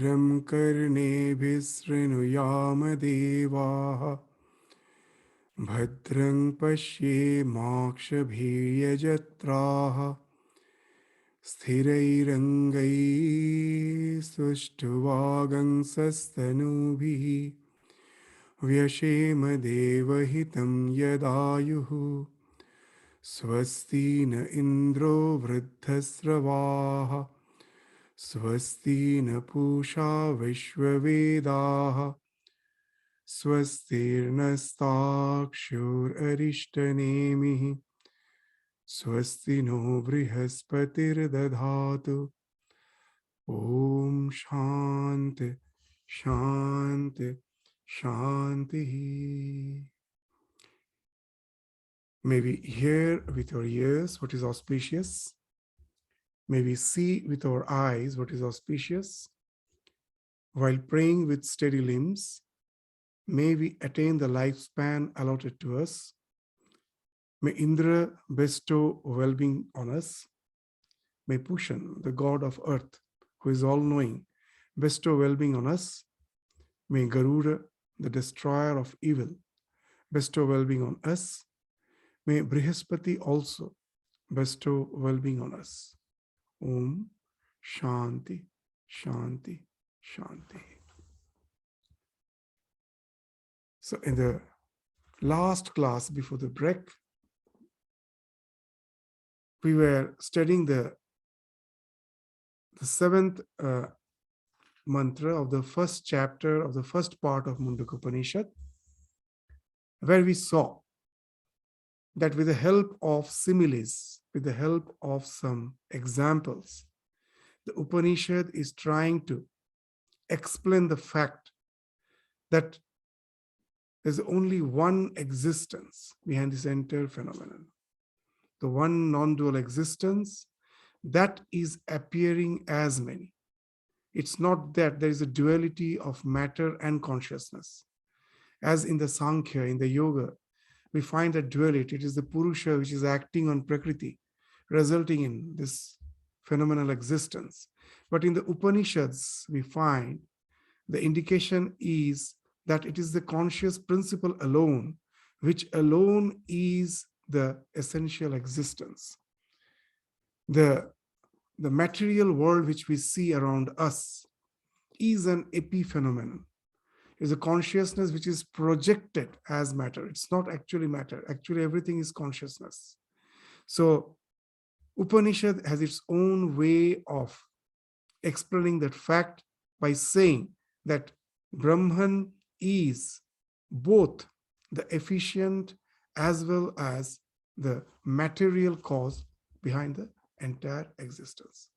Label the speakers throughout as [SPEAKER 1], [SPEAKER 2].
[SPEAKER 1] Bhadram karneभिः शृणुयाम देवाः Bhadrang pashyemakshabhiyajatraः Sthirairangai sushtuvagansastanubhiः Vyashema devahitam yadayuhu Swasti na indro vruddhasravaः Swasti na pusha vishwavedaः Swastirnastakshur Swasti no brihaspatirdadhatu Om Shanti Shanti Shanti. May we hear with our ears what is auspicious. May we see with our eyes what is auspicious. While praying with steady limbs, may we attain the lifespan allotted to us. May Indra bestow well-being on us. May Pushan, the god of earth, who is all-knowing, bestow well-being on us. May Garuda, the destroyer of evil, bestow well-being on us. May Brihaspati also bestow well-being on us. Om Shanti, Shanti, Shanti. So in the last class before the break, we were studying the seventh mantra of the first chapter of the first part of Mundaka Upanisad, where we saw that with the help of similes, with the help of some examples, the Upanishad is trying to explain the fact that there's only one existence behind this entire phenomenon. The one non-dual existence that is appearing as many. It's not that there is a duality of matter and consciousness. As in the Sankhya, in the yoga, we find that duality. It is the Purusha which is acting on Prakriti, resulting in this phenomenal existence. But in the Upanishads, we find the indication is that it is the conscious principle alone, which alone is the essential existence. The material world which we see around us is an epiphenomenon. It's a consciousness which is projected as matter. It's not actually matter. Actually, everything is consciousness. So Upanishad has its own way of explaining that fact by saying that Brahman is both the efficient as well as the material cause behind the entire existence.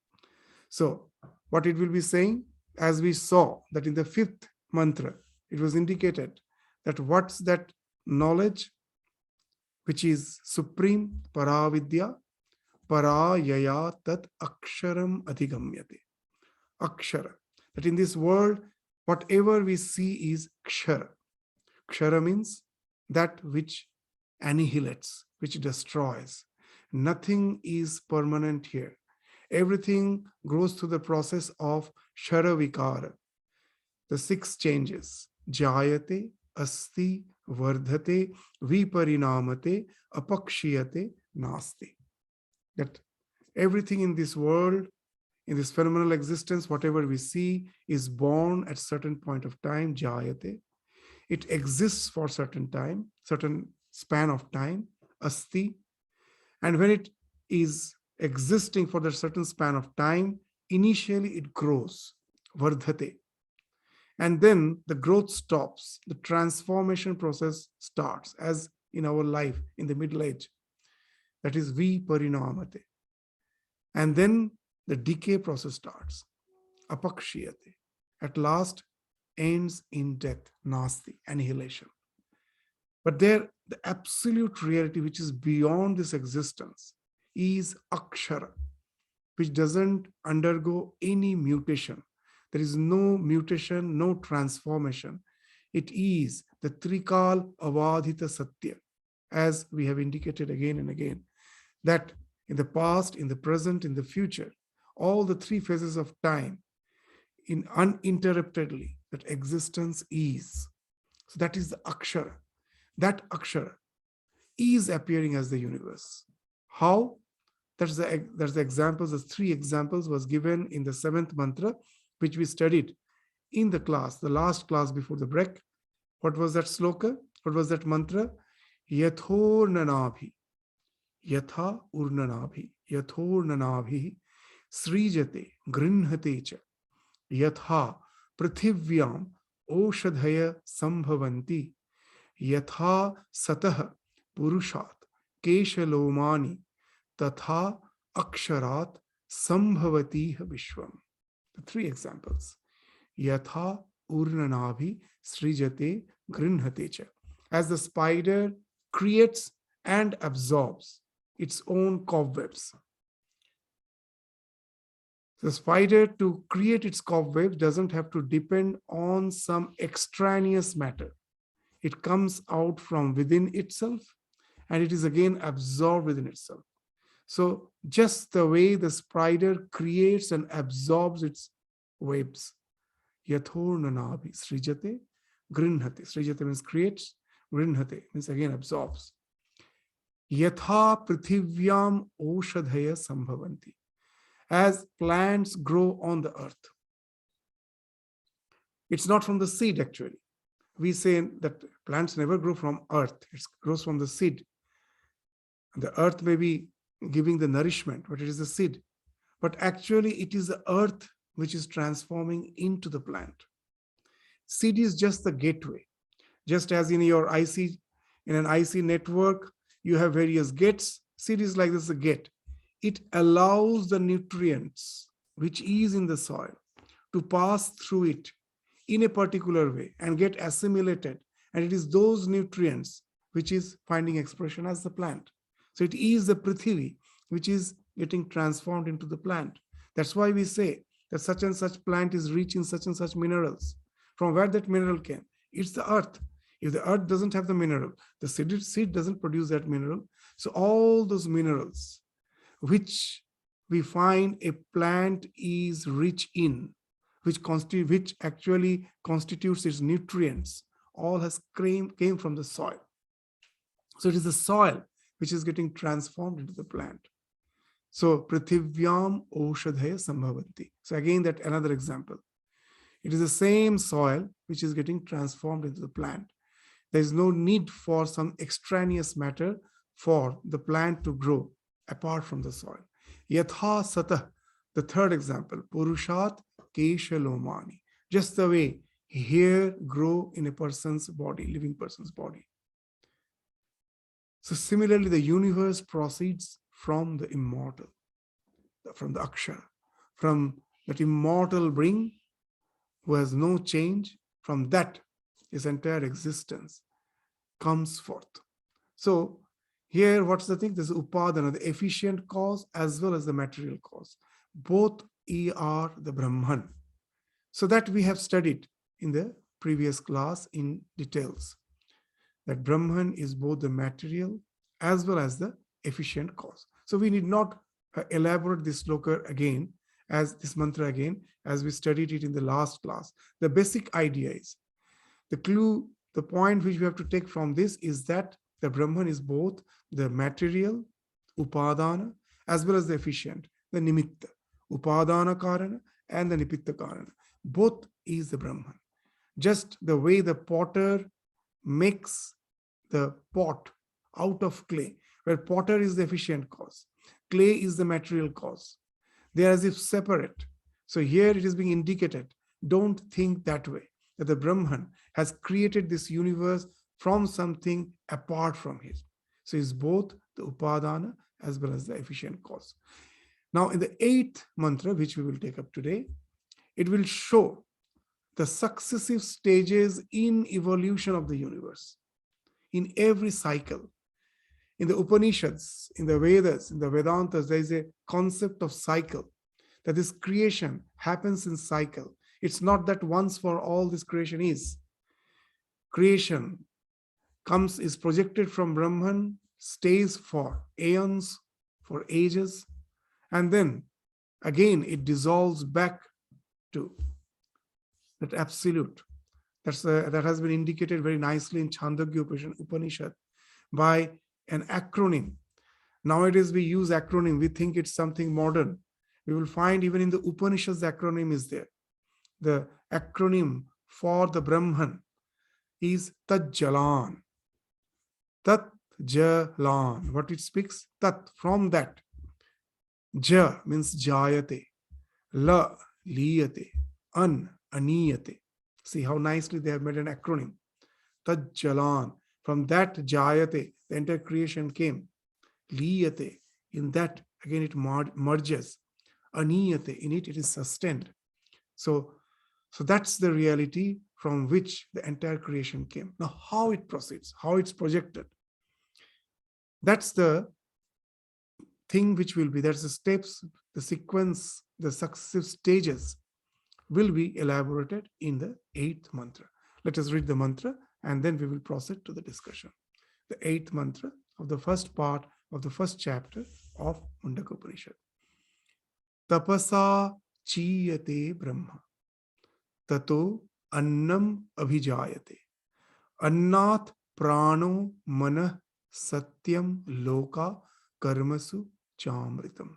[SPEAKER 1] So what it will be saying, as we saw that in the fifth mantra, it was indicated that what's that knowledge which is supreme, paravidya, parayaya tat aksharam adhigamyate. Akshara. That in this world, whatever we see is kshara. Kshara means that which annihilates, which destroys. Nothing is permanent here. Everything goes through the process of sharavikara. The six changes. Jayate, asti, vardhate, viparinamate, apakshiyate, nasti. That everything in this world, in this phenomenal existence, whatever we see is born at certain point of time, jayate. It exists for certain time, certain span of time, asti. And when it is existing for that certain span of time, initially it grows, vardhate. And then the growth stops, the transformation process starts, as in our life in the middle age. That is viparinamate. And then the decay process starts, apakshiyate. At last ends in death, nasti, annihilation. But there, the absolute reality which is beyond this existence is akshara, which doesn't undergo any mutation. There is no mutation, no transformation. It is the trikal avadhita satya, as we have indicated again and again, that in the past, in the present, in the future, all the three phases of time, in uninterruptedly, that existence is. So that is the akshara. That akshara is appearing as the universe. How? That's the examples, the three examples was given in the seventh mantra, which we studied in the class, the last class before the break. What was that sloka? What was that mantra? Yathornanabhi, yatha urnanabhi, yathornanabhi, srijate, grinhate cha, yatha prithivyam oshadhaya sambhavanti, yatha satah purushat keshalomani, tatha aksharat sambhavati vishwam. The three examples. Yatha urnanabhi srijate grinhate cha. As the spider creates and absorbs its own cobwebs. The spider, to create its cobwebs, doesn't have to depend on some extraneous matter. It comes out from within itself and it is again absorbed within itself. So just the way the spider creates and absorbs its webs, yathornanabhi srijate grinhate. Srijate means creates, grinhate means again absorbs. Yatha prithivyam oshadhaya sambhavanti. As plants grow on the earth. It's not from the seed actually. We say that plants never grow from earth. It grows from the seed. The earth may be giving the nourishment, but it is the seed. But actually it is the earth which is transforming into the plant. Seed is just the gateway. Just as in your IC, in an IC network, you have various gates. Seed is like this, a gate. It allows the nutrients which is in the soil to pass through it in a particular way and get assimilated. And it is those nutrients which is finding expression as the plant. So it is the Prithvi which is getting transformed into the plant. That's why we say that such and such plant is rich in such and such minerals. From where that mineral came? It's the earth. If the earth doesn't have the mineral, the seed doesn't produce that mineral. So all those minerals which we find a plant is rich in, which actually constitutes its nutrients, all has came from the soil. So it is the soil which is getting transformed into the plant. So prithivyam oshadhaya sambhavanti. So again, that another example. It is the same soil which is getting transformed into the plant. There is no need for some extraneous matter for the plant to grow apart from the soil. Yatha satah, the third example, purushat keshalomani. Just the way hair grow in a person's body, living person's body. So similarly, the universe proceeds from the immortal, from the akshara, from that immortal being who has no change. From that, his entire existence comes forth. So here, what's the thing? There's upadana, the efficient cause as well as the material cause. Both are the Brahman. So that we have studied in the previous class in details. That Brahman is both the material as well as the efficient cause. So we need not elaborate this sloka again, as this mantra again, as we studied it in the last class. The basic idea is, the clue, the point which we have to take from this is that the Brahman is both the material, upadana, as well as the efficient, the nimitta, upadana karana and the nipitta karana. Both is the Brahman. Just the way the potter makes the pot out of clay, where potter is the efficient cause, clay is the material cause. They are as if separate. So here it is being indicated, don't think that way, that the Brahman has created this universe from something apart from him. So it's both the upadana as well as the efficient cause. Now in the 8th mantra, which we will take up today, it will show the successive stages in evolution of the universe. In every cycle, in the Upanishads, in the Vedas, in the Vedantas, there is a concept of cycle, that this creation happens in cycle. It's not that once for all this creation is. Creation is projected from Brahman, stays for aeons, for ages, and then again it dissolves back to that absolute. That has been indicated very nicely in Chandogya Upanishad by an acronym. Nowadays we use acronym, we think it's something modern. We will find even in the Upanishads acronym is there. The acronym for the Brahman is Tat Jalan. Tat Jalan. What it speaks? Tat, from that. Ja means Jayate. La, Liyate. An, Aniyate. See how nicely they have made an acronym. Tat Jalan. From that Jayate, the entire creation came. Liyate. In that, again, it merges. Aniyate. In it, it is sustained. So that's the reality from which the entire creation came. Now, how it proceeds, how it's projected, that's the thing which will be, that's the steps, the sequence, the successive stages will be elaborated in the 8th mantra. Let us read the mantra and then we will proceed to the discussion. The 8th mantra of the first part of the first chapter of Mundaka Upanishad. Tapasa chiyate brahma. Tato annam abhijayate. Annat prano manah satyam loka karmasu chamritam.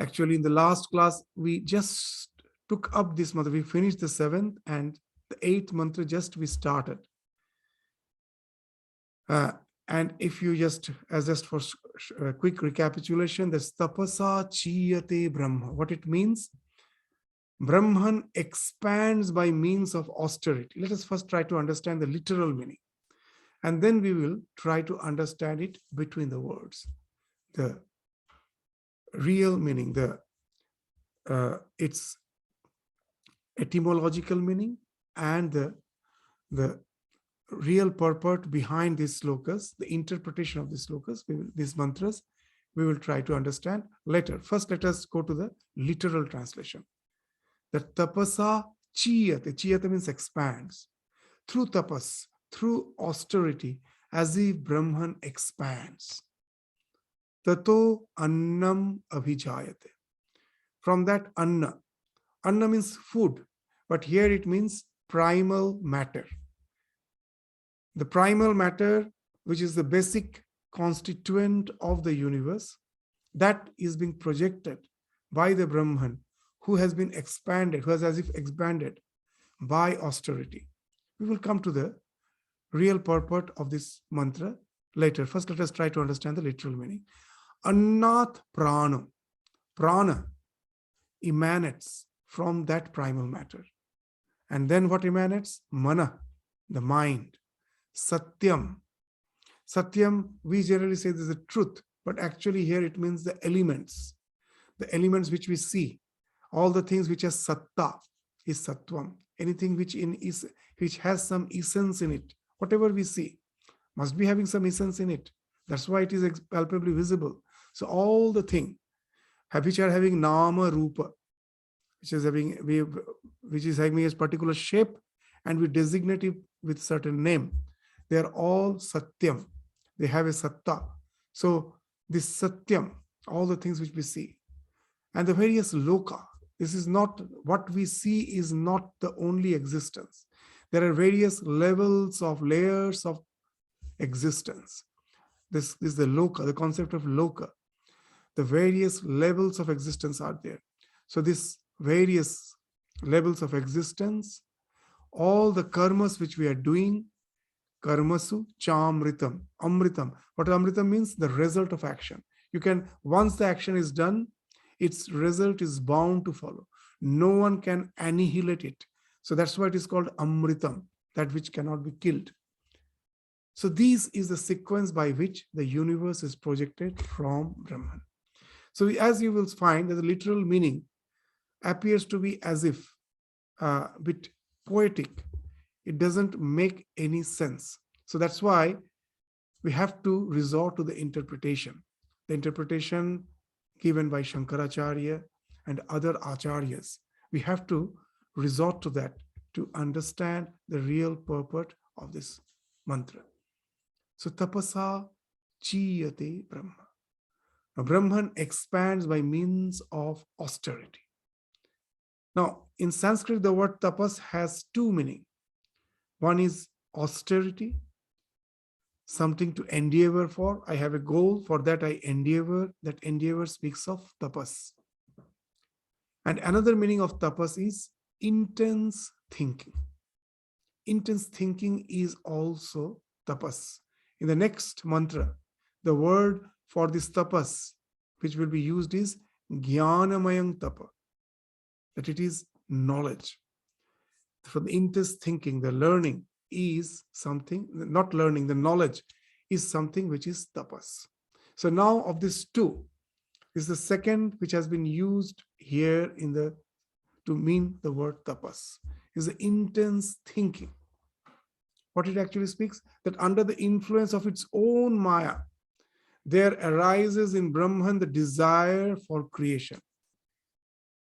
[SPEAKER 1] Actually, in the last class, we just took up this mantra. We finished the 7th and the 8th mantra just we started. And if you just for a quick recapitulation, that's tapasa chiyate brahma. What it means? Brahman expands by means of austerity. Let us first try to understand the literal meaning. And then we will try to understand it between the words. The real meaning, its etymological meaning, and the real purport behind these slokas, the interpretation of these slokas, these mantras, we will try to understand later. First, let us go to the literal translation. The tapasa chiyate. Chiyate means expands. Through tapas, through austerity, as if Brahman expands. Tato annam abhijayate. From that anna. Anna means food, but here it means primal matter. The primal matter, which is the basic constituent of the universe, that is being projected by the Brahman, who has been expanded, who has as if expanded by austerity. We will come to the real purport of this mantra later. First, let us try to understand the literal meaning. Annat prana. Prana emanates from that primal matter. And then what emanates? Mana, the mind. Satyam. Satyam, we generally say this is the truth, but actually here it means the elements which we see. All the things which are satta is sattvam. Anything which has some essence in it, whatever we see, must be having some essence in it. That's why it is palpably visible. So all the things which are having nama rupa, which is having a particular shape, and we designate it with certain name, they are all satyam. They have a satta. So this satyam, all the things which we see, and the various loka. This is not what we see, is not the only existence. There are various levels of layers of existence. This is the loka, the concept of loka. The various levels of existence are there. So these various levels of existence, all the karmas which we are doing, karmasu chamritam, amritam. What amritam means? The result of action. You can, once the action is done, its result is bound to follow. No one can annihilate it. So that's why it is called amritam, that which cannot be killed. So this is the sequence by which the universe is projected from Brahman. So as you will find that the literal meaning appears to be as if a bit poetic. It doesn't make any sense. So that's why we have to resort to the interpretation. The interpretation given by Shankaracharya and other acharyas. We have to resort to that to understand the real purport of this mantra. So tapasa chiyate brahma. Now, Brahman expands by means of austerity. Now, in Sanskrit, the word tapas has two meanings. One is austerity, something to endeavor for. I have a goal, for that I endeavor. That endeavor speaks of tapas. And another meaning of tapas is intense thinking. Intense thinking is also tapas. In the next mantra, the word for this tapas, which will be used, is jnanamayang tapa, that it is knowledge. From the intense thinking, the learning is something, not learning, the knowledge is something which is tapas. So now of these two, is the second which has been used here to mean the word tapas, is the intense thinking. What it actually speaks, that under the influence of its own maya, there arises in Brahman the desire for creation.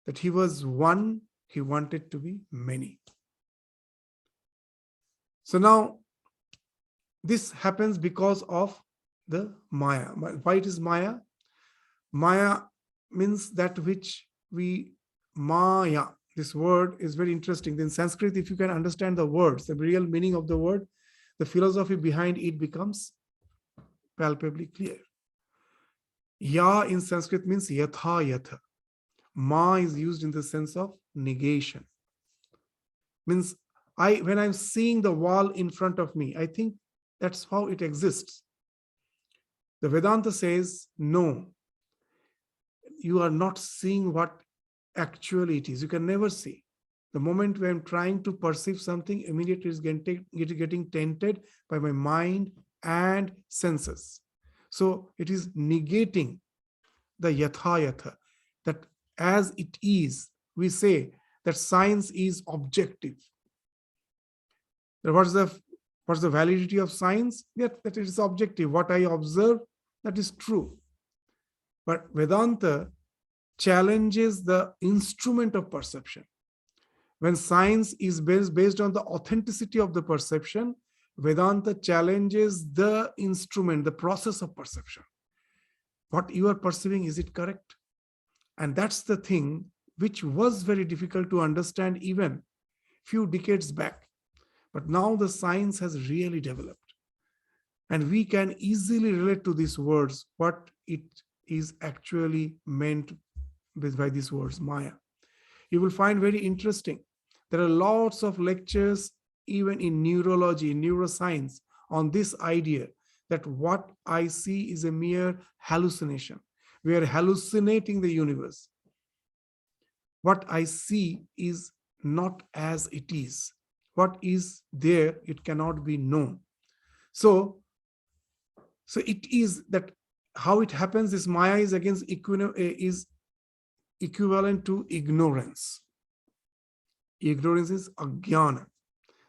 [SPEAKER 1] That he was one, he wanted to be many. So now, this happens because of the maya. Why it is maya? Maya means that which we, maya. This word is very interesting. In Sanskrit, if you can understand the words, the real meaning of the word, the philosophy behind it becomes palpably clear. Ya in Sanskrit means yatha yatha. Ma is used in the sense of negation. Means when I'm seeing the wall in front of me, I think that's how it exists. The Vedanta says, no, you are not seeing what actually it is. You can never see. The moment when I'm trying to perceive something, immediately is getting tainted by my mind and senses. So it is negating the yatha yatha, that as it is, we say that science is objective. What's the validity of science? That it is objective. What I observe, that is true. But Vedanta challenges the instrument of perception. When science is based on the authenticity of the perception, Vedanta challenges the instrument, the process of perception. What you are perceiving, is it correct? And that's the thing which was very difficult to understand even few decades back. But now the science has really developed. And we can easily relate to these words, what it is actually meant by these words, Maya. You will find very interesting. There are lots of lectures, even in neurology, neuroscience, on this idea that what I see is a mere hallucination. We are hallucinating the universe. What I see is not as it is. What is there, it cannot be known. So it is that how it happens, this Maya is equivalent to ignorance. Ignorance is ajnana.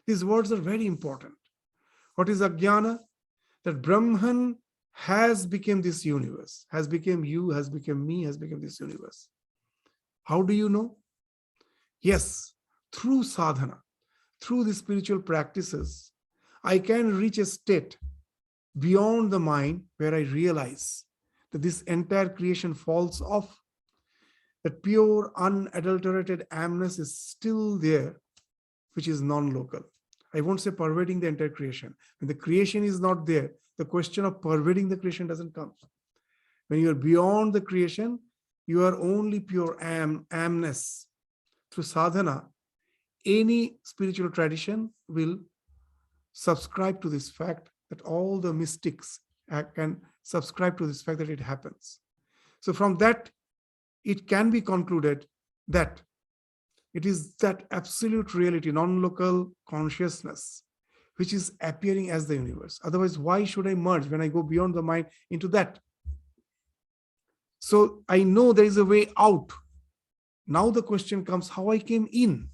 [SPEAKER 1] These words are very important. What is ajnana? That Brahman has become this universe, has become you, has become me, has become this universe. How do you know? Yes, through sadhana, through the spiritual practices, I can reach a state beyond the mind where I realize that this entire creation falls off. That pure, unadulterated amness is still there, which is non-local. I won't say pervading the entire creation. When the creation is not there, the question of pervading the creation doesn't come. When you are beyond the creation, you are only pure amness. Through sadhana, any spiritual tradition will subscribe to this fact, that all the mystics can subscribe to this fact that it happens. So from that, it can be concluded that it is that absolute reality, non-local consciousness, which is appearing as the universe. Otherwise, why should I merge when I go beyond the mind into that? So I know there is a way out. Now the question comes, how I came in.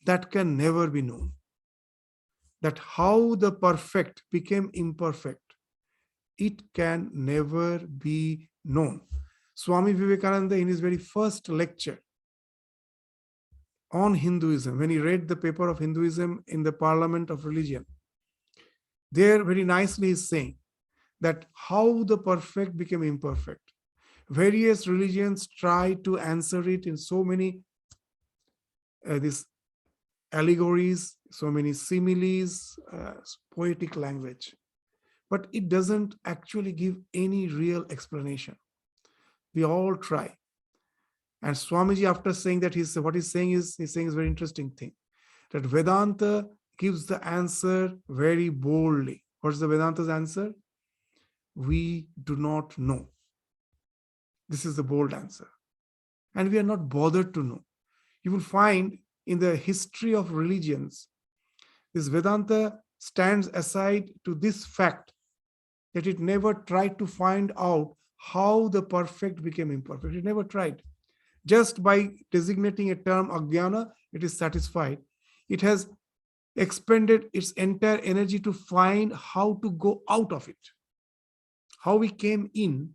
[SPEAKER 1] That can never be known. That how the perfect became imperfect, it can never be known. Swami Vivekananda, in his very first lecture on Hinduism, when he read the paper of Hinduism in the Parliament of Religion, there very nicely is saying that how the perfect became imperfect. Various religions try to answer it in so many these allegories, so many similes, poetic language. But it doesn't actually give any real explanation. We all try. And Swamiji, after saying that, what he's saying is a very interesting thing, that Vedanta gives the answer very boldly. What's the Vedanta's answer? We do not know. This is the bold answer. And we are not bothered to know. You will find in the history of religions, this Vedanta stands aside to this fact that it never tried to find out how the perfect became imperfect. It never tried. Just by designating a term Ajnana, it is satisfied. It has expended its entire energy to find how to go out of it. How we came in,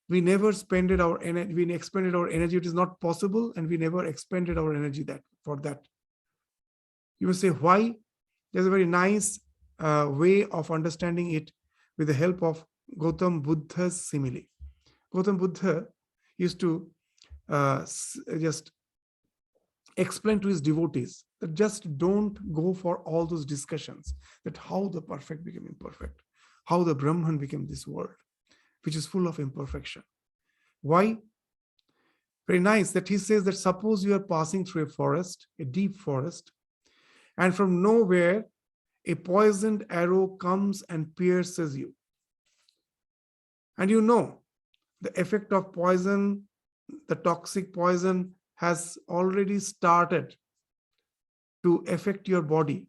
[SPEAKER 1] we never expended our energy. We expended our energy. It is not possible, and we never expended our energy for that. You will say, why? There's a very nice way of understanding it with the help of Gautam Buddha's simile. Gautam Buddha used to just explain to his devotees that just don't go for all those discussions, that how the perfect became imperfect, how the Brahman became this world, which is full of imperfection. Why? Very nice that he says that suppose you are passing through a forest, a deep forest, and from nowhere a poisoned arrow comes and pierces you. And you know the effect of poison, the toxic poison has already started to affect your body.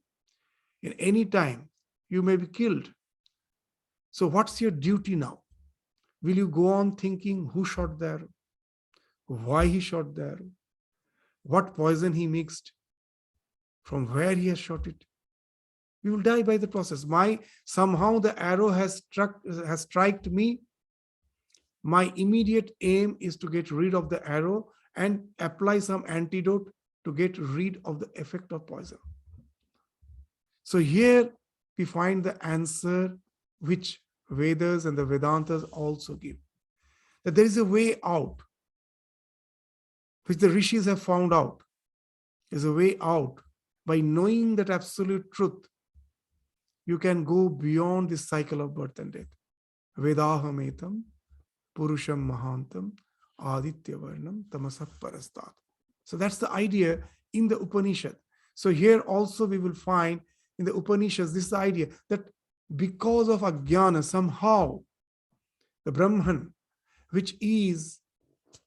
[SPEAKER 1] In any time, you may be killed. So what's your duty now? Will you go on thinking who shot the arrow? Why he shot the arrow? What poison he mixed? From where he has shot it? You will die by the process. Somehow the arrow has struck me. My immediate aim is to get rid of the arrow and apply some antidote to get rid of the effect of poison. So here we find the answer which Vedas and the Vedantas also give, that there is a way out, which the rishis have found out. There's a way out. By knowing that absolute truth, you can go beyond this cycle of birth and death. Vedahametam Purusham Mahantam Aditya Varnam Tamasak Parastat. So that's the idea in the Upanishad. So here also we will find in the Upanishads this idea that because of Ajnana, somehow the Brahman, which is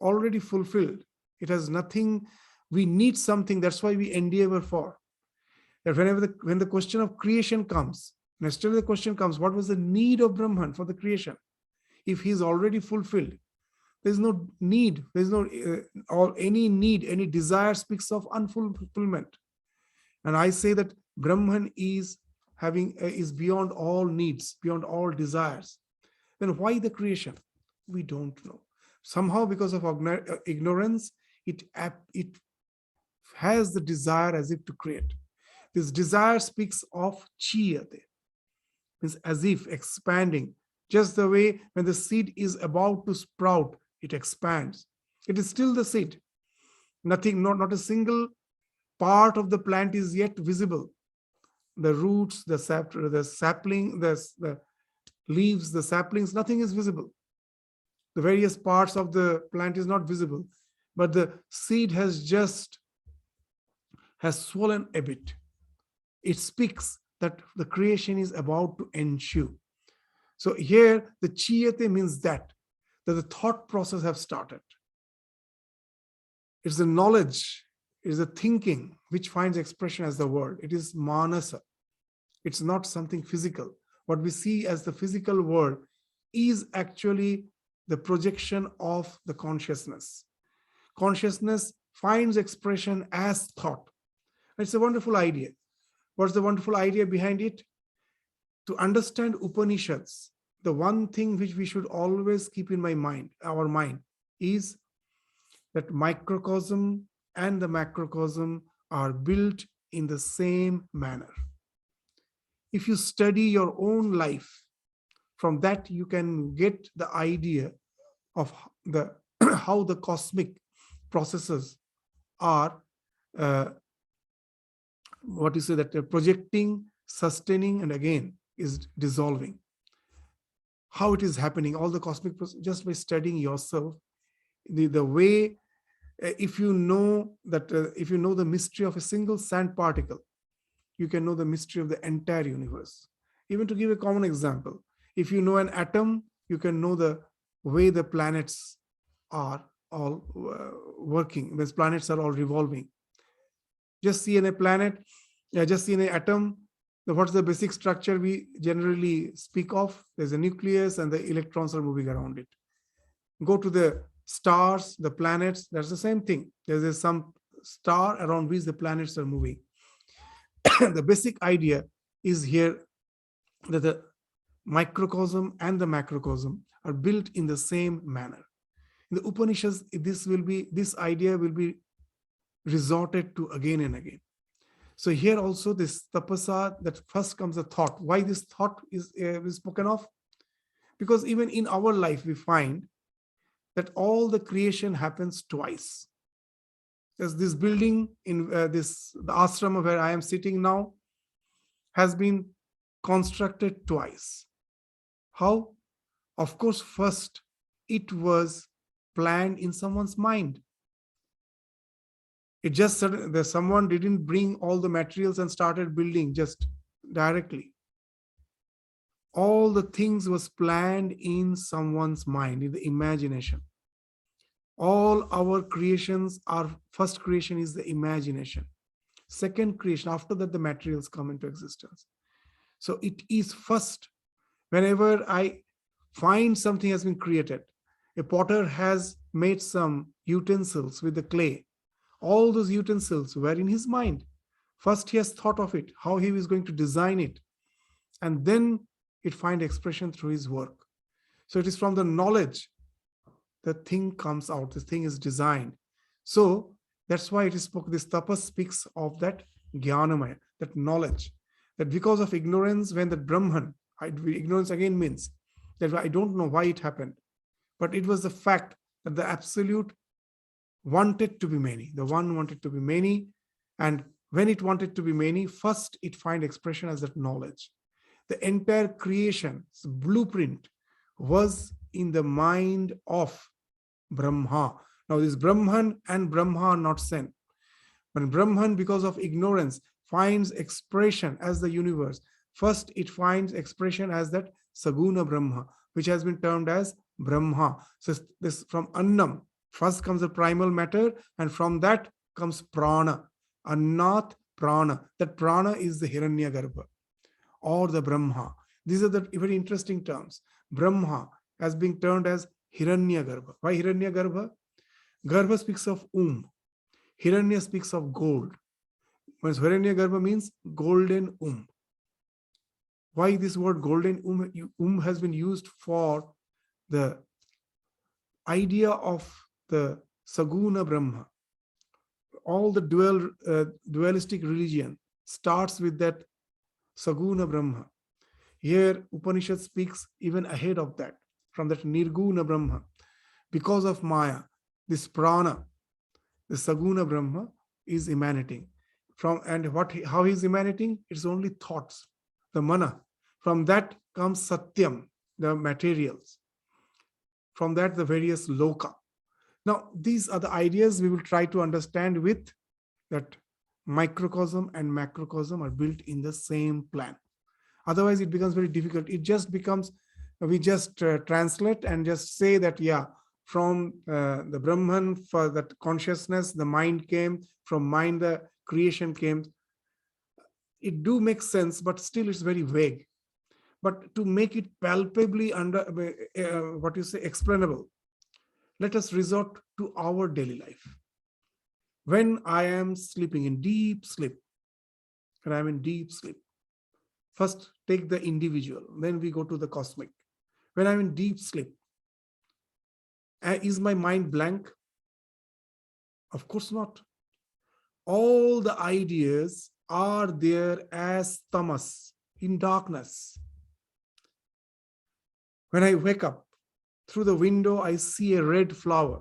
[SPEAKER 1] already fulfilled, it has nothing, we need something, that's why we endeavor for. That when the question of creation comes, next the question comes, what was the need of Brahman for the creation? If he is already fulfilled, there's no need, there's no or any need, any desire speaks of unfulfillment. And I say that Brahman is beyond all needs, beyond all desires. Then why the creation? We don't know. Somehow because of ignorance, it has the desire as if to create. This desire speaks of chiyate, means as if expanding. Just the way when the seed is about to sprout, it expands. It is still the seed. Nothing, not a single part of the plant is yet visible. The roots, the sapling, the leaves, the saplings, nothing is visible. The various parts of the plant is not visible, but the seed has swollen a bit. It speaks that the creation is about to ensue. So here the chiyate means that the thought process have started. It's the knowledge, it's the thinking which finds expression as the world. It is manasa. It's not something physical. What we see as the physical world is actually the projection of the consciousness. Consciousness finds expression as thought. It's a wonderful idea. What's the wonderful idea behind it? To understand Upanishads, the one thing which we should always keep in our mind, is that microcosm and the macrocosm are built in the same manner. If you study your own life, from that you can get the idea of how the cosmic processes are uh, what you say, that projecting, sustaining, and again is dissolving. How it is happening, all the cosmic process, just by studying yourself, the way, if you know that, if you know the mystery of a single sand particle, you can know the mystery of the entire universe. Even to give a common example, if you know an atom, you can know the way the planets are all working. These planets are all revolving. Just see in a planet, just see in an atom, what's the basic structure we generally speak of? There's a nucleus and the electrons are moving around it. Go to the stars, the planets, that's the same thing. There's some star around which the planets are moving. The basic idea is here that the microcosm and the macrocosm are built in the same manner. In the Upanishads, this idea will be resorted to again and again. So here also this tapasa, that first comes a thought. Why this thought is spoken of? Because even in our life we find that all the creation happens twice. There's this building in the ashrama where I am sitting now has been constructed twice. How? Of course, first it was planned in someone's mind. It just that someone didn't bring all the materials and started building just directly. All the things was planned in someone's mind, in the imagination. All our creations, our first creation is the imagination. Second creation, after that the materials come into existence. So it is first. Whenever I find something has been created, a potter has made some utensils with the clay. All those utensils were in his mind. First he has thought of it, how he is going to design it, and then it finds expression through his work. So it is from the knowledge the thing comes out, the thing is designed. So that's why it is spoken, this tapas speaks of that jnanamaya, that knowledge, that because of ignorance, when the Brahman, ignorance again means that I don't know why it happened, but it was the fact that the absolute wanted to be many. The one wanted to be many, and when it wanted to be many, first it find expression as that knowledge. The entire creation's blueprint was in the mind of Brahma. Now this Brahman and Brahma are not same. When Brahman, because of ignorance, finds expression as the universe, first it finds expression as that Saguna Brahma, which has been termed as Brahma. So this from Annam, first comes the primal matter, and from that comes Prana. Annat Prana. That Prana is the Hiranyagarbha or the Brahma. These are the very interesting terms. Brahma has been termed as Hiranyagarbha. Why Hiranyagarbha? Garbha speaks of Hiranya speaks of gold. Whereas Hiranyagarbha means golden Why this word golden has been used for the idea of the Saguna Brahma. All the dualistic religion starts with that Saguna Brahma. Here Upanishad speaks even ahead of that, from that Nirguna Brahma. Because of Maya, this Prana, the Saguna Brahma is emanating. How he is emanating? It's only thoughts, the mana. From that comes Satyam, the materials. From that, the various loka. Now, these are the ideas we will try to understand with that microcosm and macrocosm are built in the same plan. Otherwise, it becomes very difficult. It just becomes, we just translate and just say that, yeah, from the Brahman, for that consciousness, the mind came, from mind, the creation came. It do make sense, but still it's very vague. But to make it palpably explainable, let us resort to our daily life. When I am sleeping in deep sleep, first take the individual, then we go to the cosmic. When I'm in deep sleep, is my mind blank? Of course not. All the ideas are there as tamas, in darkness. When I wake up, through the window, I see a red flower.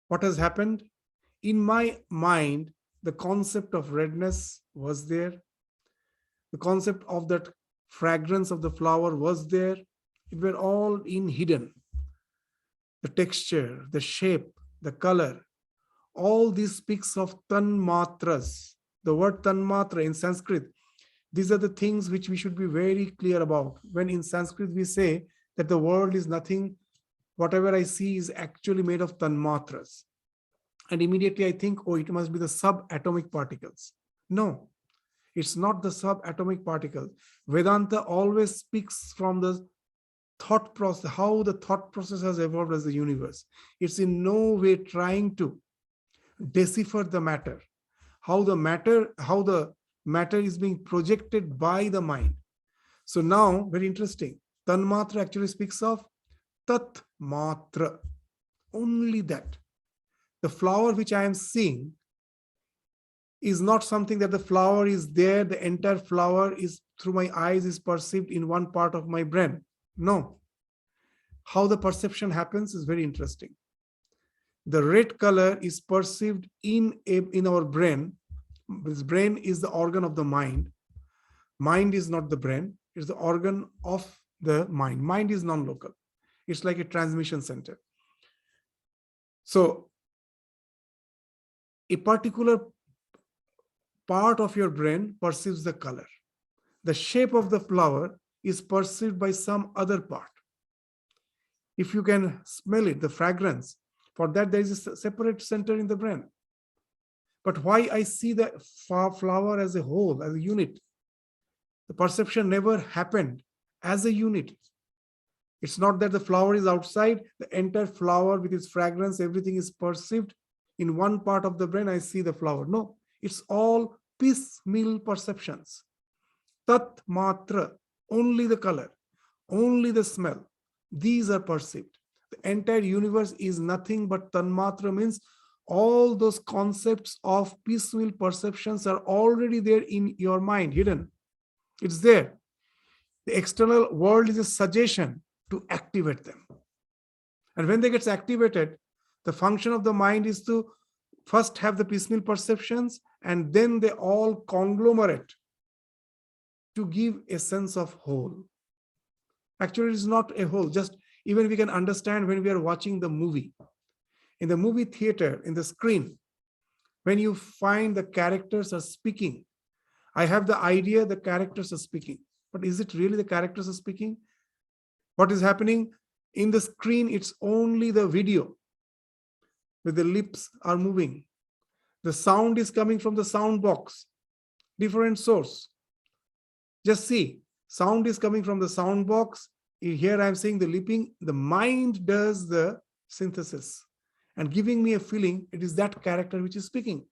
[SPEAKER 1] What has happened? In my mind, the concept of redness was there. The concept of that fragrance of the flower was there. It were all in hidden. The texture, the shape, the color, all this speaks of tanmatras. The word tanmatra in Sanskrit, these are the things which we should be very clear about. When in Sanskrit we say that the world is nothing, whatever I see is actually made of tanmatras. And immediately I think, oh, it must be the subatomic particles. No, it's not the subatomic particles. Vedanta always speaks from the thought process, how the thought process has evolved as the universe. It's in no way trying to decipher the matter, how the matter is being projected by the mind. So now, very interesting, tanmatra actually speaks of tat matra, only that. The flower which I am seeing is not something that the flower is there, the entire flower is through my eyes is perceived in one part of my brain. No. How the perception happens is very interesting. The red color is perceived in our brain. This brain is the organ of the mind. Mind is not the brain, it's the organ of the mind. Mind is non-local. It's like a transmission center. So a particular part of your brain perceives the color. The shape of the flower is perceived by some other part. If you can smell it, the fragrance, for that there is a separate center in the brain. But why I see the flower as a whole, as a unit? The perception never happened as a unit. It's not that the flower is outside, the entire flower with its fragrance, everything is perceived in one part of the brain, I see the flower. No, it's all piecemeal perceptions. Tat matra, only the color, only the smell. These are perceived. The entire universe is nothing but tanmatra, means all those concepts of piecemeal perceptions are already there in your mind, hidden. It's there. The external world is a suggestion to activate them. And when they get activated, the function of the mind is to first have the piecemeal perceptions, and then they all conglomerate to give a sense of whole. Actually, it is not a whole. Just even we can understand when we are watching the movie. In the movie theater, in the screen, when you find the characters are speaking, I have the idea the characters are speaking. But is it really the characters are speaking? What is happening? In the screen, it's only the video where the lips are moving. The sound is coming from the sound box, different source. Just see, sound is coming from the sound box. Here I'm saying the lipping. The mind does the synthesis and giving me a feeling it is that character which is speaking.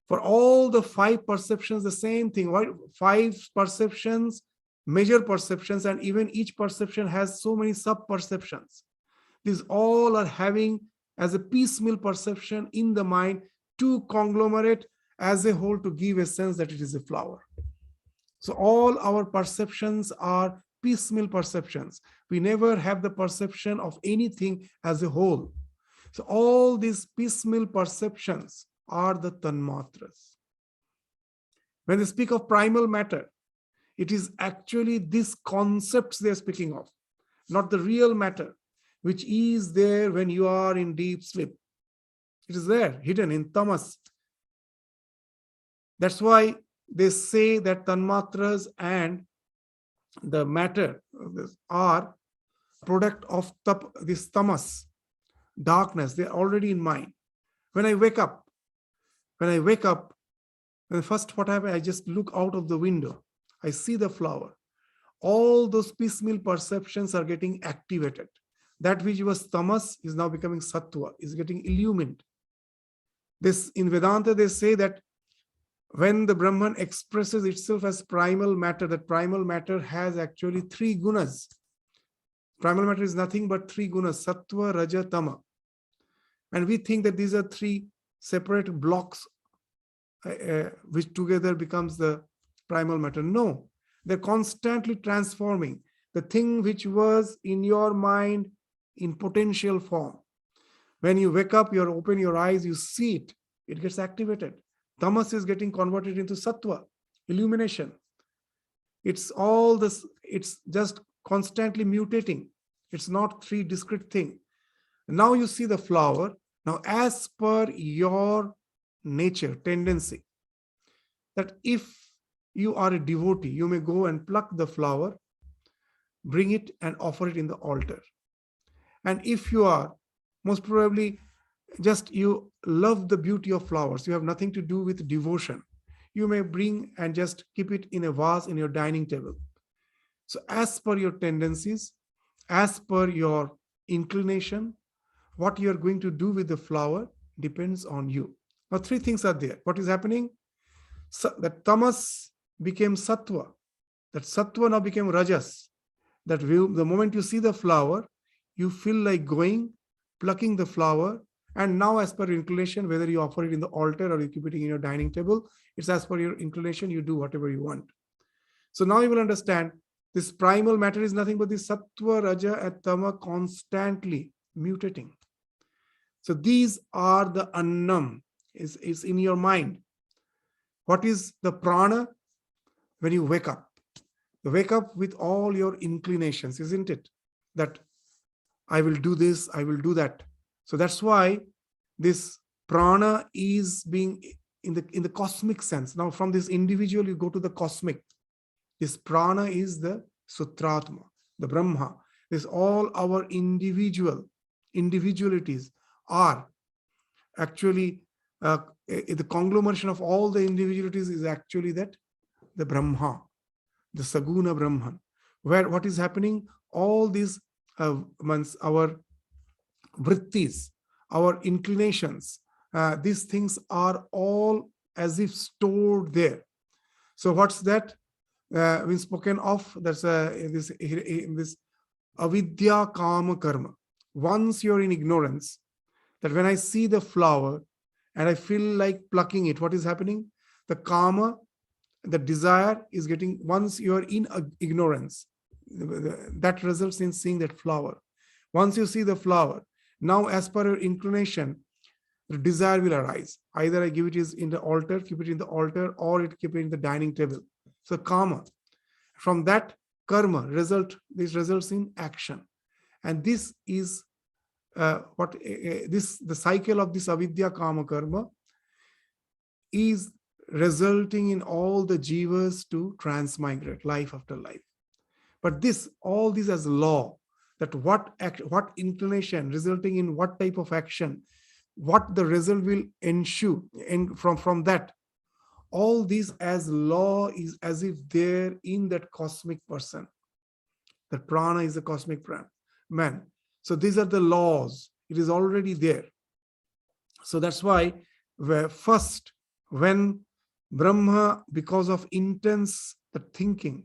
[SPEAKER 1] For all the five perceptions, the same thing, right? Five perceptions, major perceptions, and even each perception has so many sub-perceptions. These all are having as a piecemeal perception in the mind to conglomerate as a whole to give a sense that it is a flower. So all our perceptions are piecemeal perceptions. We never have the perception of anything as a whole. So all these piecemeal perceptions are the tanmatras. When they speak of primal matter, it is actually these concepts they are speaking of, not the real matter, which is there when you are in deep sleep. It is there, hidden in tamas. That's why they say that tanmatras and the matter are product of this tamas, darkness. They're already in mind. When I wake up, then first what happens, I just look out of the window. I see the flower. All those piecemeal perceptions are getting activated. That which was tamas is now becoming sattva, is getting illumined. This in Vedanta, they say that when the Brahman expresses itself as primal matter, that primal matter has actually three gunas. Primal matter is nothing but three gunas, sattva, raja, tama. And we think that these are three separate blocks which together becomes the primal matter. No, they're constantly transforming. The thing which was in your mind in potential form, When you wake up, you open your eyes, you see it. It gets activated. Tamas is getting converted into sattva, illumination. It's all this, it's just constantly mutating. It's not three discrete things. Now you see the flower. Now, as per your nature, tendency, that if you are a devotee, you may go and pluck the flower, bring it and offer it in the altar. And if you are most probably just you love the beauty of flowers, you have nothing to do with devotion, you may bring and just keep it in a vase in your dining table. So as per your tendencies, as per your inclination, what you are going to do with the flower depends on you. Now, three things are there. What is happening? So that tamas became sattva. That sattva now became rajas. That the moment you see the flower, you feel like going, plucking the flower, and now as per your inclination, whether you offer it in the altar or you keep it in your dining table, it's as per your inclination, you do whatever you want. So now you will understand this primal matter is nothing but the sattva, raja, and tama constantly mutating. So these are the annam, is in your mind. What is the prana? When you wake up. You wake up with all your inclinations, isn't it? That I will do this, I will do that. So that's why this prana is being in the cosmic sense. Now from this individual, you go to the cosmic. This prana is the Sutratma, the Brahma. This all our individualities are actually the conglomeration of all the individualities is actually that the Brahma, the Saguna Brahman. Where what is happening? All these our vrittis, our inclinations, these things are all as if stored there. So what's that? Been spoken of. That's this avidya kama karma. Once you're in ignorance, that when I see the flower and I feel like plucking it, what is happening? The kama, the desire is getting, once you are in ignorance, that results in seeing that flower. Once you see the flower, now as per your inclination, the desire will arise. Either I give it is in the altar, keep it in the altar, or it keep it in the dining table. So karma. From that karma this results in action. And this is the cycle of this avidya kama karma is resulting in all the jivas to transmigrate life after life. But all this as law, that what inclination resulting in what type of action, what the result will ensue, and from that, all this as law is as if there in that cosmic person. That prana is the cosmic man. So these are the laws. It is already there. So that's why when Brahma, because of intense thinking,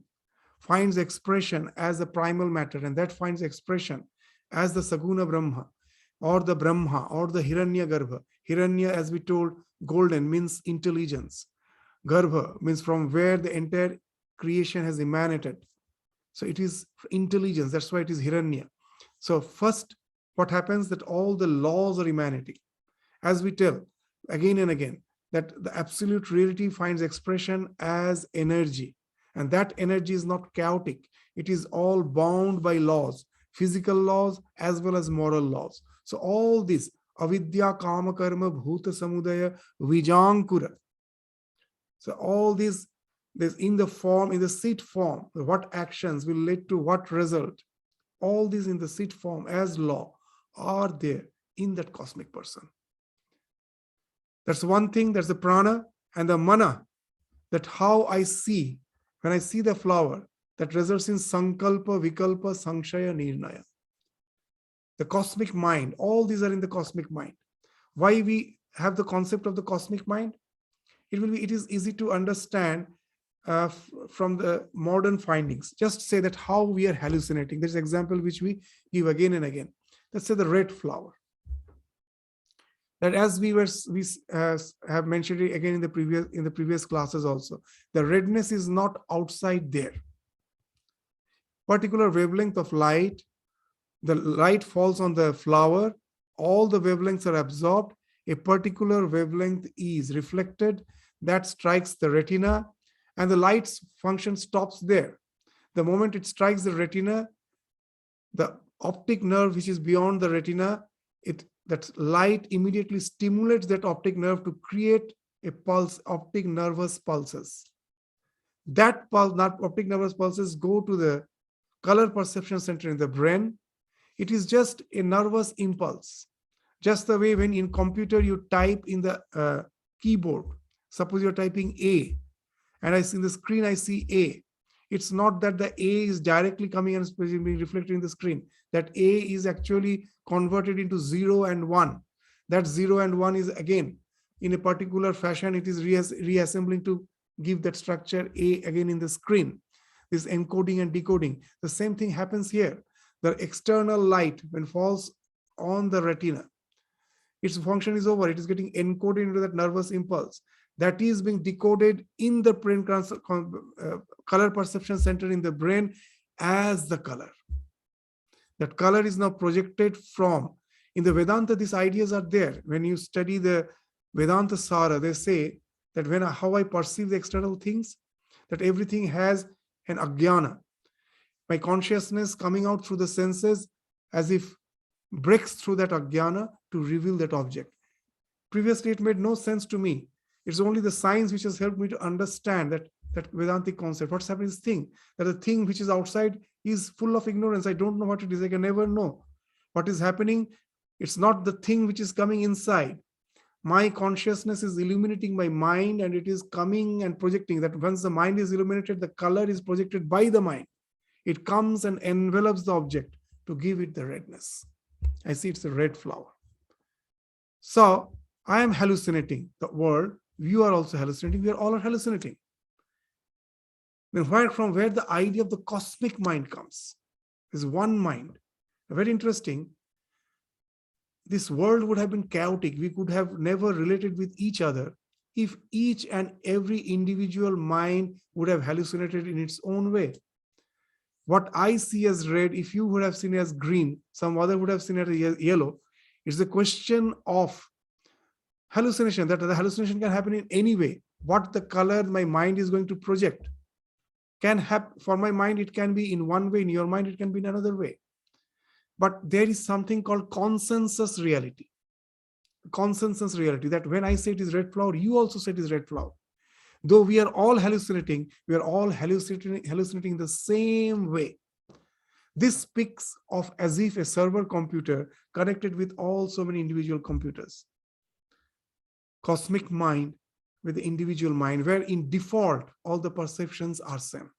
[SPEAKER 1] finds expression as a primal matter, and that finds expression as the Saguna Brahma, or the Brahma, or the Hiranya Garbha. Hiranya, as we told, golden means intelligence. Garbha means from where the entire creation has emanated. So it is intelligence. That's why it is Hiranya. So first, what happens that all the laws are emanating. As we tell again and again, that the absolute reality finds expression as energy. And that energy is not chaotic. It is all bound by laws, physical laws as well as moral laws. So all this, avidya, kama, karma, bhuta, samudaya, vijankura. So all this in the seed form, what actions will lead to what result, all these in the seed form as law are there in that cosmic person. That's one thing, that's the prana. And the mana, that how I see, when I see the flower, that results in sankalpa, vikalpa, sanshaya, nirnaya. The cosmic mind, all these are in the cosmic mind. Why we have the concept of the cosmic mind? It is easy to understand from the modern findings. Just say that how we are hallucinating. There's an example which we give again and again. Let's say the red flower. That as we have mentioned it again in the previous classes also, the redness is not outside there. Particular wavelength of light, the light falls on the flower, all the wavelengths are absorbed. A particular wavelength is reflected, that strikes the retina, and the light's function stops there. The moment it strikes the retina, the optic nerve which is beyond the retina, that light immediately stimulates that optic nerve to create a pulse, optic nervous pulses. That pulse, not optic nervous pulses, go to the color perception center in the brain. It is just a nervous impulse. Just the way when in computer you type in the keyboard, suppose you're typing A, and I see in the screen I see A. It's not that the A is directly coming and being reflected in the screen. That A is actually converted into 0 and 1. That 0 and 1 is again in a particular fashion, it is reassembling to give that structure A again in the screen. This encoding and decoding. The same thing happens here. The external light, when falls on the retina, its function is over. It is getting encoded into that nervous impulse. That is being decoded in the brain color perception center in the brain as the color. That color is now projected from, in the Vedanta, these ideas are there. When you study the Vedanta Sara, they say that how I perceive the external things, that everything has an ajnana. My consciousness coming out through the senses as if breaks through that ajnana to reveal that object. Previously, it made no sense to me. It's only the science which has helped me to understand that Vedantic concept. What's happening is that the thing which is outside is full of ignorance. I don't know what it is. I can never know what is happening. It's not the thing which is coming inside. My consciousness is illuminating my mind, and it is coming and projecting. That once the mind is illuminated, the color is projected by the mind. It comes and envelops the object to give it the redness. I see it's a red flower. So I am hallucinating the world. You are also hallucinating. We are all hallucinating. Then from where the idea of the cosmic mind comes, is one mind. Very interesting. This world would have been chaotic. We could have never related with each other if each and every individual mind would have hallucinated in its own way. What I see as red, if you would have seen as green, some other would have seen it as yellow. It's a question of hallucination, that the hallucination can happen in any way. What the color my mind is going to project can happen. For my mind, it can be in one way. In your mind, it can be in another way. But there is something called consensus reality. Consensus reality, that when I say it is red flower, you also say it is red flower. Though we are all hallucinating, we are all hallucinating the same way. This speaks of as if a server computer connected with all so many individual computers. Cosmic mind with the individual mind, where in default, all the perceptions are same.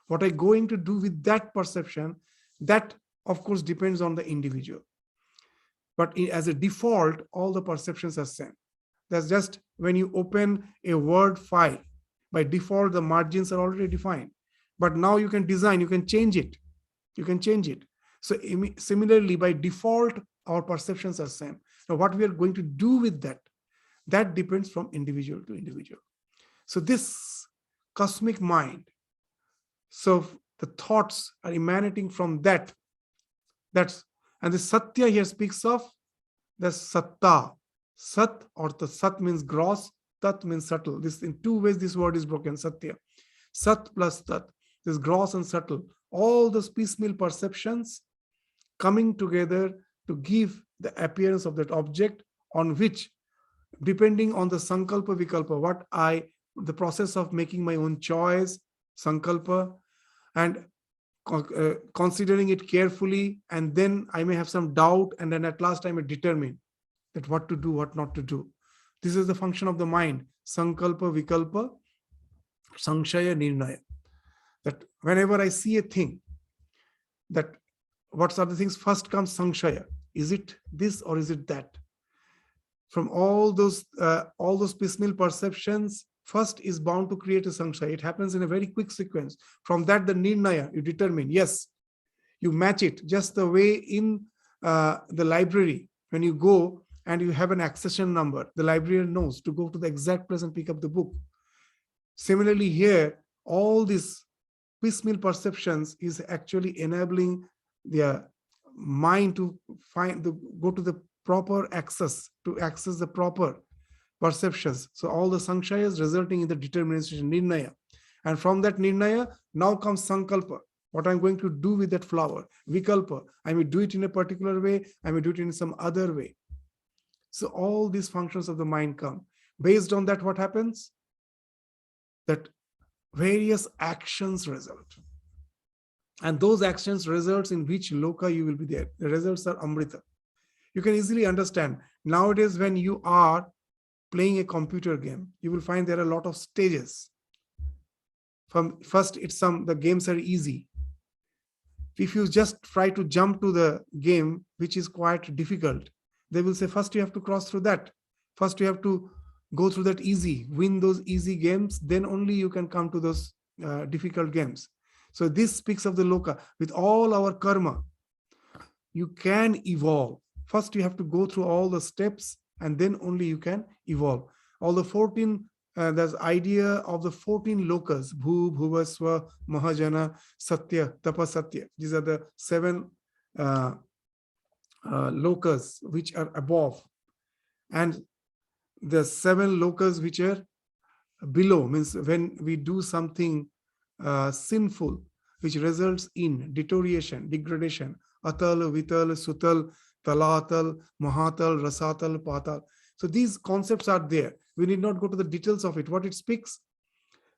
[SPEAKER 1] What I'm going to do with that perception, that of course depends on the individual. But as a default, all the perceptions are same. That's just when you open a Word file, by default, the margins are already defined. But now you can design, you can change it. You can change it. So similarly, by default, our perceptions are same. Now, what we are going to do with that, that depends from individual to individual. So this cosmic mind, so the thoughts are emanating from that. And the Satya here speaks of the Satta. Sat, or the Sat means gross, Tat means subtle. This in two ways this word is broken, Satya. Sat plus Tat, this gross and subtle. All those piecemeal perceptions coming together to give the appearance of that object, on which, depending on the Sankalpa Vikalpa, the process of making my own choice, Sankalpa, and considering it carefully, and then I may have some doubt, and then at last I may determine that what to do, what not to do. This is the function of the mind, Sankalpa, Vikalpa, Sanshaya, Nirnaya. That whenever I see a thing, that what are the things? First comes Sanshaya. Is it this or is it that? From all those piecemeal perceptions, first is bound to create a Sanshaya. It happens in a very quick sequence. From that, the Nirnaya, you determine, yes, you match it, just the way in the library, when you go and you have an accession number, the librarian knows to go to the exact place and pick up the book. Similarly here, all these piecemeal perceptions is actually enabling the mind to go to the proper access, to access the proper perceptions. So all the sankshayas resulting in the determination, nirnaya. And from that nirnaya, now comes sankalpa. What I'm going to do with that flower. Vikalpa. I may do it in a particular way. I may do it in some other way. So all these functions of the mind come. Based on that, what happens? That various actions result. And those actions results in which loka you will be there. The results are amrita. You can easily understand. Nowadays, when you are playing a computer game, you will find there are a lot of stages. From first, the games are easy. If you just try to jump to the game, which is quite difficult, they will say, first you have to cross through that. First you have to go through that easy, win those easy games, then only you can come to those difficult games. So this speaks of the loka. With all our karma, you can evolve. First you have to go through all the steps, and then only you can evolve. All the 14, there's idea of the 14 lokas, Bhu, Bhuvasva, Mahajana, Satya, Tapasatya. These are the 7 lokas which are above. And the 7 lokas which are below, means when we do something sinful, which results in deterioration, degradation, atal, vital, sutal, talatal, mahatal, rasatal, patal. So these concepts are there. We need not go to the details of it. What it speaks,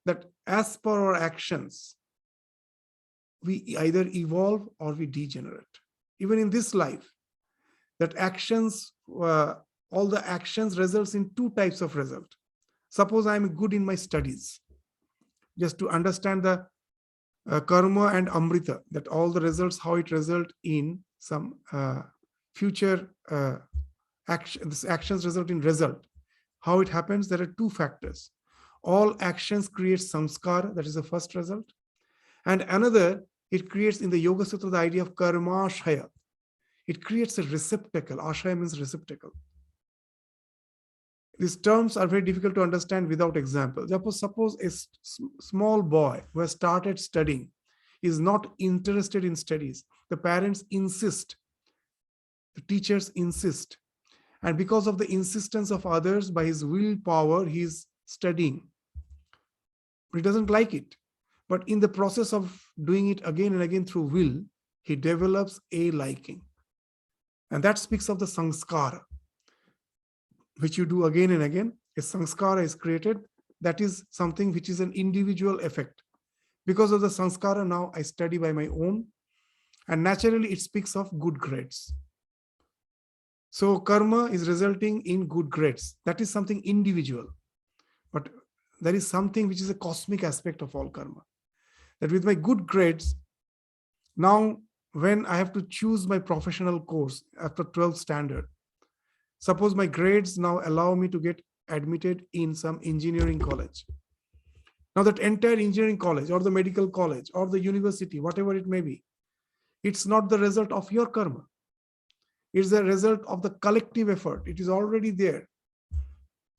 [SPEAKER 1] that as per our actions, we either evolve or we degenerate. Even in this life, that actions, all the actions results in 2 types of result. Suppose I am good in my studies, just to understand the karma and amrita, that all the results, how it result in some future action. This actions result in result. How it happens? There are 2 factors. All actions create samskara, that is the first result. And another, it creates in the Yoga Sutra the idea of karmashaya. It creates a receptacle. Ashaya means receptacle. These terms are very difficult to understand without examples. Suppose a small boy who has started studying is not interested in studies. The parents insist. The teachers insist. And because of the insistence of others, by his willpower, he is studying. He doesn't like it. But in the process of doing it again and again through will, he develops a liking. And that speaks of the sanskara, which you do again and again. A sanskara is created. That is something which is an individual effect. Because of the sanskara, now I study by my own. And naturally, it speaks of good grades. So karma is resulting in good grades. That is something individual. But there is something which is a cosmic aspect of all karma. That with my good grades, now when I have to choose my professional course after 12th standard, suppose my grades now allow me to get admitted in some engineering college. Now that entire engineering college or the medical college or the university, whatever it may be, it's not the result of your karma. It's the result of the collective effort. It is already there.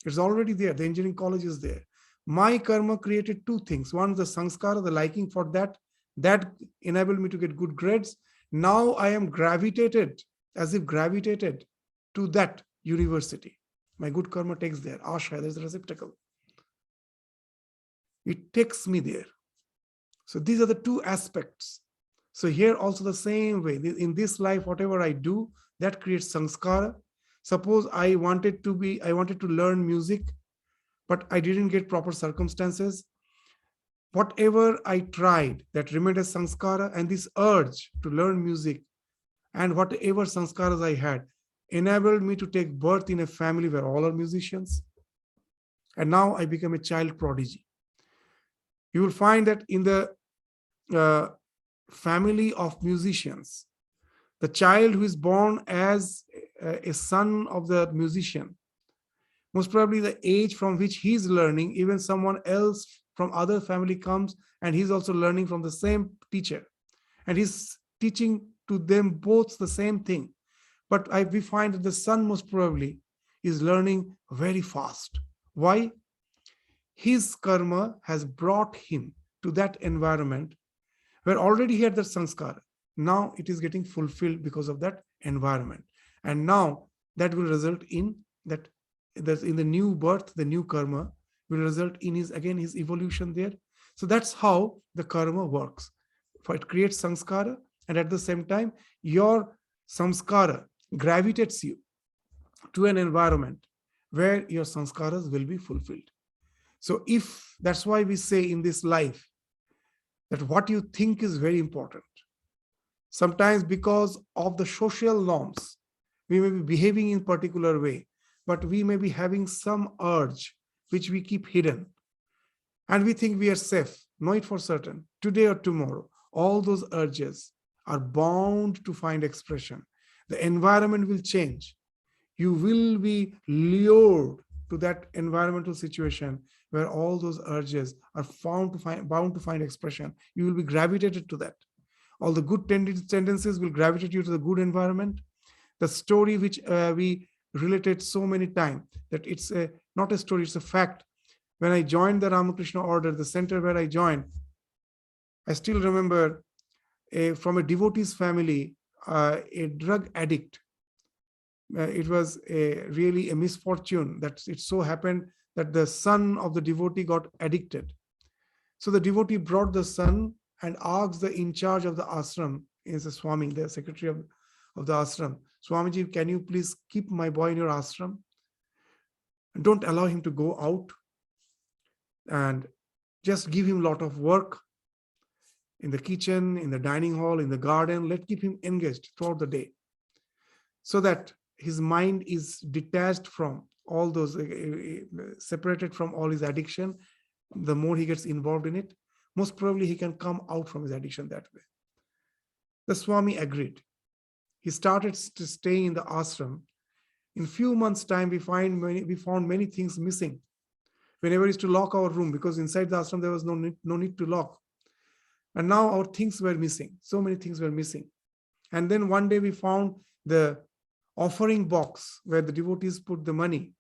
[SPEAKER 1] It's already there. The engineering college is there. My karma created 2 things. One, the sanskara, the liking for that. That enabled me to get good grades. Now I am gravitated, as if gravitated to that university. My good karma takes there. Ashaya, there's a receptacle. It takes me there. So these are the 2 aspects. So here also the same way. In this life, whatever I do, that creates sanskara. Suppose I wanted to learn music, but I didn't get proper circumstances. Whatever I tried, that remained as sanskara, and this urge to learn music and whatever sanskaras I had enabled me to take birth in a family where all are musicians. And now I become a child prodigy. You will find that in the family of musicians, the child who is born as a son of the musician, most probably the age from which he is learning, even someone else from other family comes and he's also learning from the same teacher. And he's teaching to them both the same thing. But we find that the son most probably is learning very fast. Why? His karma has brought him to that environment where already he had that sanskara. Now it is getting fulfilled because of that environment. And now that will result in that in the new birth, the new karma will result in his evolution there. So that's how the karma works. For it creates samskara, and at the same time, your samskara gravitates you to an environment where your sanskaras will be fulfilled. So if that's why we say in this life that what you think is very important. Sometimes because of the social norms, we may be behaving in particular way, but we may be having some urge which we keep hidden. And we think we are safe. Know it for certain. Today or tomorrow, all those urges are bound to find expression. The environment will change. You will be lured to that environmental situation where all those urges are bound to find expression. You will be gravitated to that. All the good tendencies will gravitate you to the good environment. The story which we related so many times, that it's not a story, it's a fact. When I joined the Ramakrishna order, the center where I joined, I still remember from a devotee's family, a drug addict. It was really a misfortune that it so happened that the son of the devotee got addicted. So the devotee brought the son and asked the in charge of the ashram, is the Swami, the secretary of the ashram, Swamiji, can you please keep my boy in your ashram? And don't allow him to go out, and just give him a lot of work in the kitchen, in the dining hall, in the garden. Let's keep him engaged throughout the day, so that his mind is detached from all those, separated from all his addiction. The more he gets involved in it, most probably he can come out from his addiction that way. The Swami agreed. He started to stay in the ashram. In few months' time, we found many things missing. Whenever we used to lock our room, because inside the ashram there was no need to lock. And now our things were missing. So many things were missing. And then one day we found the offering box where the devotees put the money.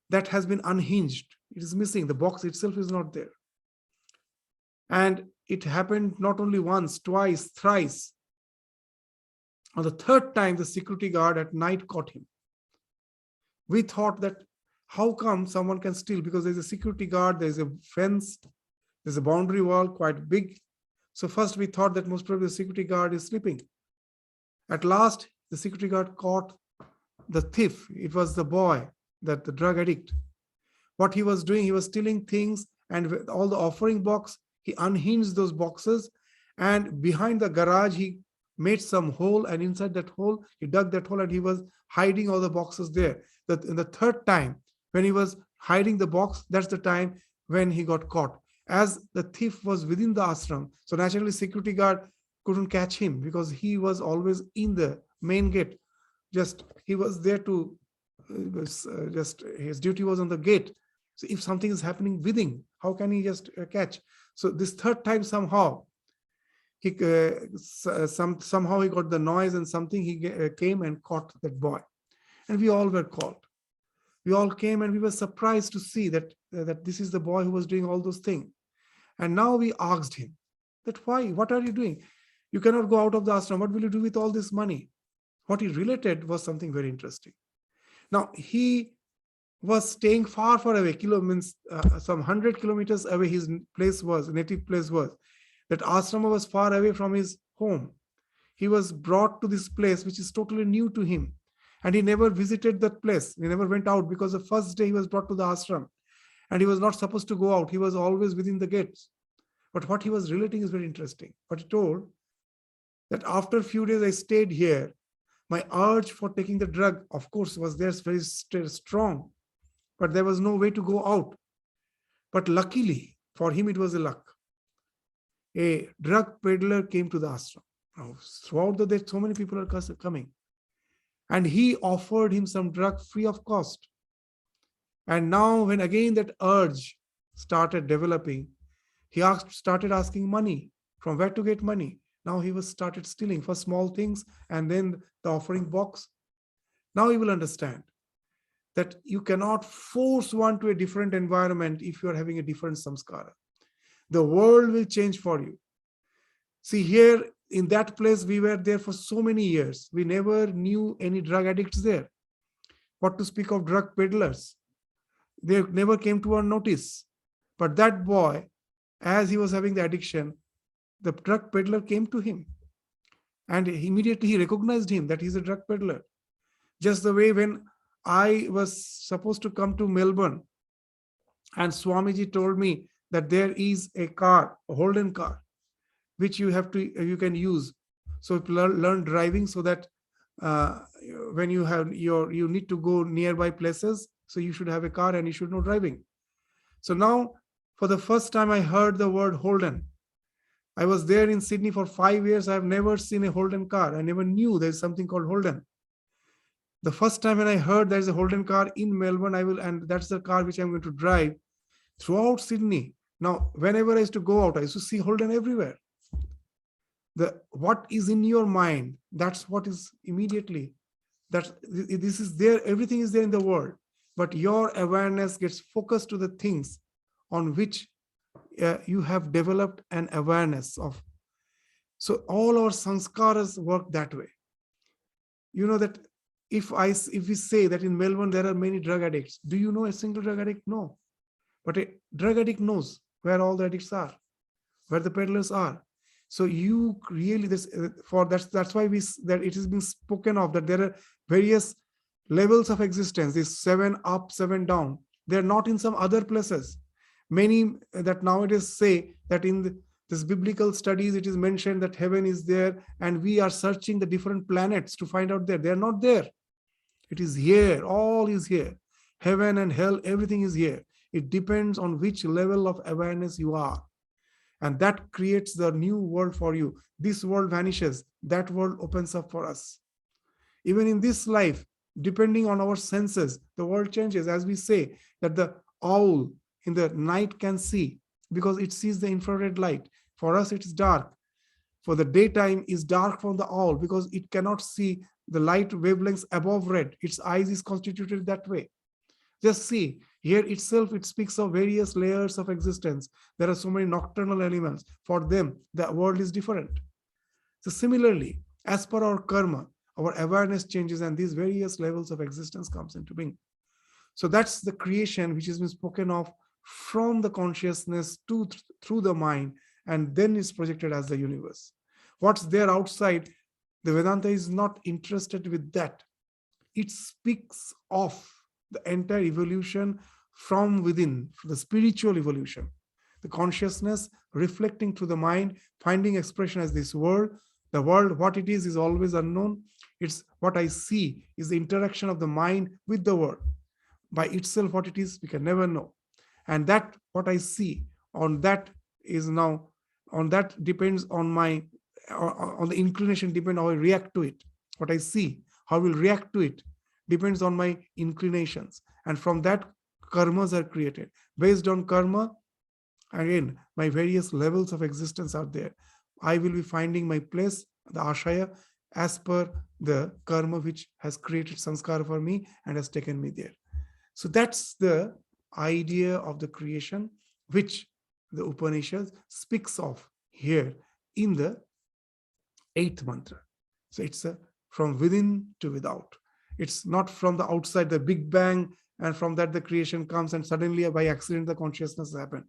[SPEAKER 1] That has been unhinged. It is missing. The box itself is not there. And it happened not only once, twice, thrice. On the third time, the security guard at night caught him. We thought that how come someone can steal? Because there's a security guard, there's a fence, there's a boundary wall quite big. So first we thought that most probably the security guard is sleeping. At last, the security guard caught the thief. It was the boy, that the drug addict. What he was doing, he was stealing things, and with all the offering box, he unhinged those boxes, and behind the garage, he made some hole, and inside that hole, he dug that hole, and he was hiding all the boxes there. That in the third time, when he was hiding the box, that's the time when he got caught. As the thief was within the ashram, so naturally security guard couldn't catch him because he was always in the main gate. Just he was there to just his duty was on the gate. So if something is happening within, how can he just catch? So this third time somehow he somehow he got the noise and something, he came and caught that boy, and we all were caught. We all came and we were surprised to see that this is the boy who was doing all those things. And now we asked him that why? What are you doing? You cannot go out of the ashram. What will you do with all this money? What he related was something very interesting. Now he was staying far away, some 100 kilometers away. His native place was. That ashrama was far away from his home. He was brought to this place which is totally new to him. And he never visited that place. He never went out because the first day he was brought to the ashram and he was not supposed to go out. He was always within the gates. But what he was relating is very interesting. What he told, that after a few days I stayed here, my urge for taking the drug, of course, was there very strong, but there was no way to go out. But luckily, for him, it was a luck. A drug peddler came to the ashram. Now, throughout the day, so many people are coming. And he offered him some drug free of cost. And now, when again that urge started developing, he started asking money. From where to get money? Now he was started stealing for small things, and then the offering box. Now you will understand that you cannot force one to a different environment if you are having a different samskara. The world will change for you. See, here in that place, we were there for so many years. We never knew any drug addicts there. What to speak of drug peddlers? They never came to our notice. But that boy, as he was having the addiction, the drug peddler came to him. And immediately he recognized him that he's a drug peddler. Just the way when I was supposed to come to Melbourne, and Swamiji told me that there is a car, a Holden car, which you can use. So learn driving, so that uh, when you need to go nearby places, so you should have a car and you should know driving. So now, for the first time, I heard the word Holden. I was there in Sydney for 5 years. I have never seen a Holden car. I never knew there's something called Holden. The first time when I heard there's a Holden car in Melbourne, and that's the car which I'm going to drive throughout Sydney. Now, whenever I used to go out, I used to see Holden everywhere. What is in your mind, that's what is immediately. This is there, everything is there in the world, but your awareness gets focused to the things on which you have developed an awareness of. So all our sanskaras work that way. You know that if we say that in Melbourne there are many drug addicts, do you know a single drug addict? No. But a drug addict knows where all the addicts are, where the peddlers are. So you really, that's why that it has been spoken of, that there are various levels of existence, these 7 up, 7 down. They're not in some other places. Many that nowadays say that in this biblical studies, it is mentioned that heaven is there, and we are searching the different planets to find out there. They're not there. It is here. All is here. Heaven and hell, everything is here. It depends on which level of awareness you are. And that creates the new world for you. This world vanishes. That world opens up for us. Even in this life, depending on our senses, the world changes. As we say that the owl in the night can see because it sees the infrared light. For us, it's dark. For the daytime is dark for the owl because it cannot see the light wavelengths above red. Its eyes is constituted that way. Just see, here itself, it speaks of various layers of existence. There are so many nocturnal elements. For them, the world is different. So similarly, as per our karma, our awareness changes and these various levels of existence comes into being. So that's the creation which has been spoken of from the consciousness through the mind, and then is projected as the universe. What's there outside, the Vedanta is not interested with that. It speaks of the entire evolution from within, the spiritual evolution, the consciousness reflecting through the mind, finding expression as this world. The world, what it is always unknown. It's what I see is the interaction of the mind with the world. By itself, what it is, we can never know. And that, what I see, on that depends on on the inclination, depends on how I react to it. What I see, how I will react to it, depends on my inclinations. And from that, karmas are created. Based on karma, again, my various levels of existence are there. I will be finding my place, the ashaya, as per the karma which has created sanskara for me and has taken me there. So that's the idea of the creation which the Upanishad speaks of here in the 8th mantra. So it's from within to without. It's not from the outside, the Big Bang, and from that the creation comes and suddenly by accident the consciousness happens.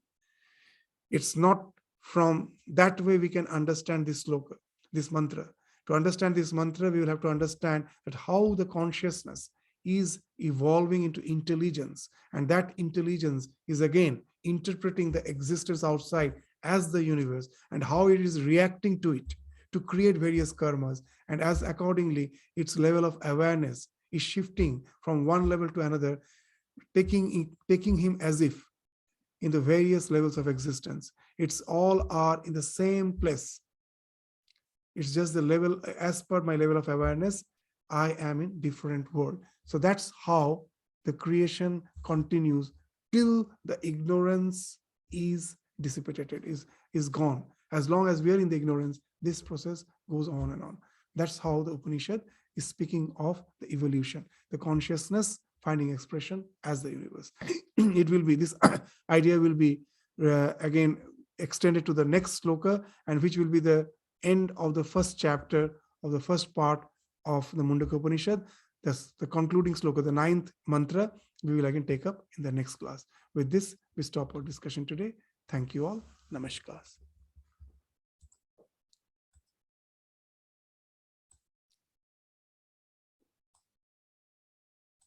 [SPEAKER 1] It's not from that way we can understand this sloka, this mantra. To understand this mantra, we will have to understand that how the consciousness is evolving into intelligence. And that intelligence is again interpreting the existence outside as the universe and how it is reacting to it to create various karmas. And as accordingly, its level of awareness is shifting from one level to another, taking him as if in the various levels of existence. It's all are in the same place. It's just the level, as per my level of awareness, I am in different world. So that's how the creation continues till the ignorance is dissipated, is gone. As long as we are in the ignorance, this process goes on and on. That's how the Upanishad is speaking of the evolution, the consciousness finding expression as the universe. It will be, this idea will be again extended to the next sloka, and which will be the end of the first chapter of the first part of the Mundaka Upanishad. That's the concluding sloka, the ninth mantra, we will again take up in the next class. With this, we stop our discussion today. Thank you all. Namaskar.